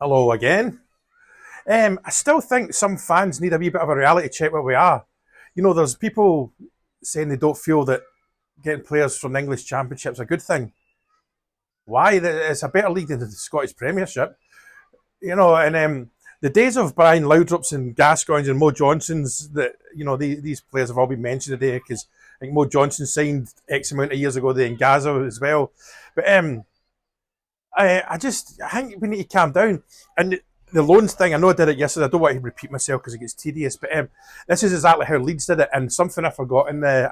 Hello again. I still think some fans need a wee bit of a reality check where we are. There's people saying they don't feel that getting players from the English Championship is a good thing. Why? It's a better league than the Scottish Premiership. And the days of Brian Laudrups and Gascoignes and Mo Johnsons, these players have all been mentioned today because I think Mo Johnson signed X amount of years ago there in Gaza as well. But I think we need to calm down. And the loans thing, I know I did it yesterday. I don't want to repeat myself because it gets tedious. But this is exactly how Leeds did it, and something I forgot in the.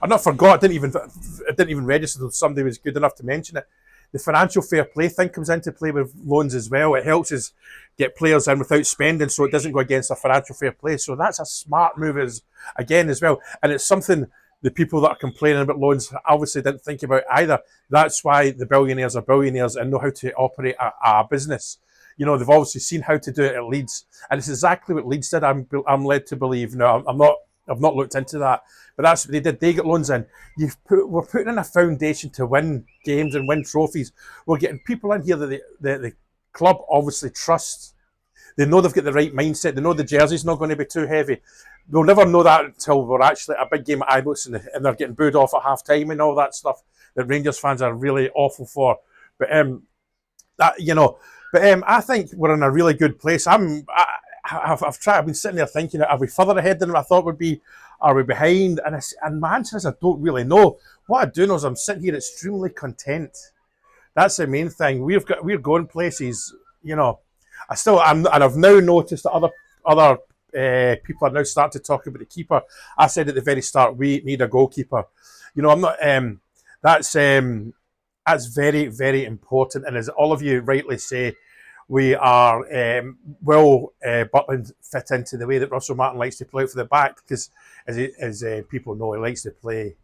I not forgot. I didn't even register until somebody was good enough to mention it. The financial fair play thing comes into play with loans as well. It helps us get players in without spending, so it doesn't go against the financial fair play. So that's a smart move as well, and it's something the people that are complaining about loans obviously didn't think about either. That's why the billionaires are billionaires and know how to operate a business. They've obviously seen how to do it at Leeds, and it's exactly what Leeds did. I'm led to believe. No, I'm not. I've not looked into that, but that's what they did. They got loans in. We're putting in a foundation to win games and win trophies. We're getting people in here that the club obviously trusts. They know they've got the right mindset. They know the jersey's not going to be too heavy. We'll never know that until we're actually at a big game at Ibrox and they're getting booed off at half time and all that stuff that Rangers fans are really awful for. But that I think we're in a really good place. I've been sitting there thinking, are we further ahead than I thought we'd be? Are we behind? And my answer is I don't really know. What I do know is I'm sitting here extremely content. That's the main thing. We're going places. And I've now noticed that other people are now starting to talk about the keeper. I said at the very start we need a goalkeeper. I'm not. That's that's very very important. And as all of you rightly say, we are will Butland fit into the way that Russell Martin likes to play out for the back because as people know he likes to play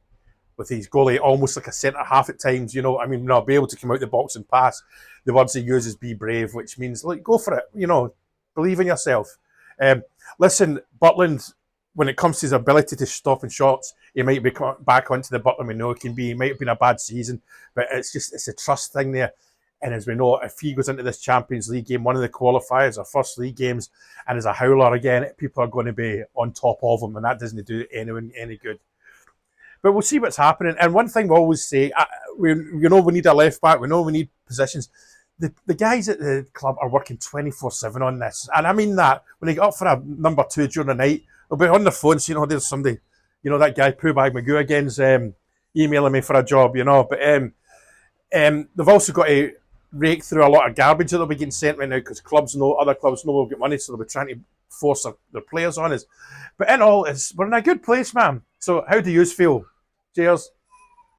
with his goalie almost like a centre half at times. Not be able to come out the box and pass. The words he uses, be brave, which means like go for it. Believe in yourself. Listen, Butland, when it comes to his ability to stop in shots, he might be back onto the Butland we know he can be. He might have been a bad season, but it's a trust thing there. And as we know, if he goes into this Champions League game, one of the qualifiers, our first league games, and as a howler again, people are going to be on top of him, and that doesn't do anyone any good. But we'll see what's happening. And one thing we always say, we need a left back. We know we need positions. The guys at the club are working 24/7 on this. And I mean that. When they get up for a number two during the night, they'll be on the phone, so, there's somebody, that guy, Pooh Bag Magoo again's emailing me for a job, But they've also got to rake through a lot of garbage that they'll be getting sent right now because other clubs know we'll get money, so they'll be trying to force their players on us. But in all, we're in a good place, man. So how do you feel? Cheers.